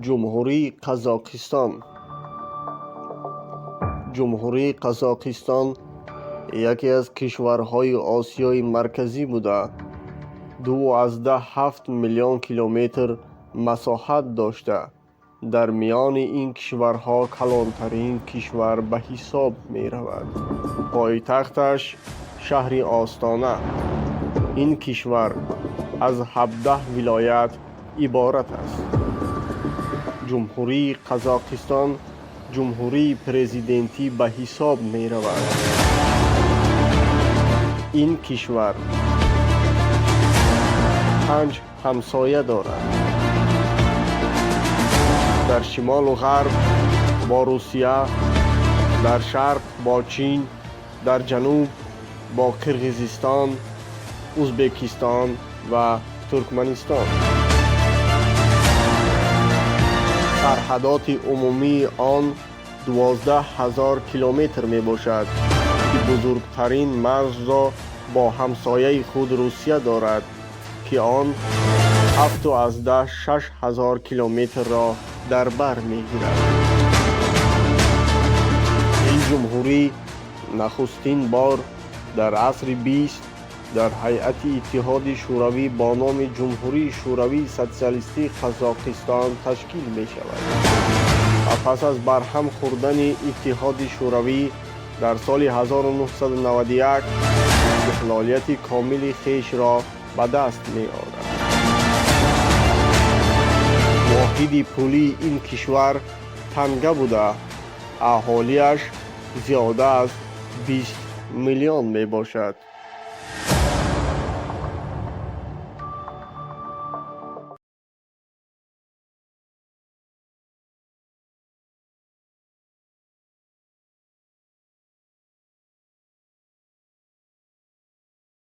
جمهوری قزاقستان. جمهوری قزاقستان یکی از کشورهای آسیای مرکزی بوده 2.7 میلیون کیلومتر مساحت داشته. در میان این کشورها کلانترین کشور به حساب می رود. پایتختش شهر آستانه. این کشور از 17 ولایت عبارت است. جمهوری قزاقستان جمهوری پرزیدنتی به حساب می رود. این کشور 5 همسایه دارد. در شمال و غرب با روسیه، در شرق با چین، در جنوب با کرغیزستان، ازبکستان و ترکمنستان. سرحدات عمومی آن 12,000 کیلومتر می باشد که بزرگترین مرز را با همسایه خود روسیه دارد که آن 7,600 کیلومتر را در بر می گیرد. این جمهوری نخستین بار در عصر 20 در هیئت اتحاد شوروی با نام جمهوری شوروی سوسیالیستی قزاقستان تشکیل می شود. پس از برهم خوردن اتحاد شوروی در سال 1991 استقلالیت کامل خیش را به دست می آورد. واحد پولی این کشور تنگه بوده اهالیش زیاده از 20 میلیون می باشد.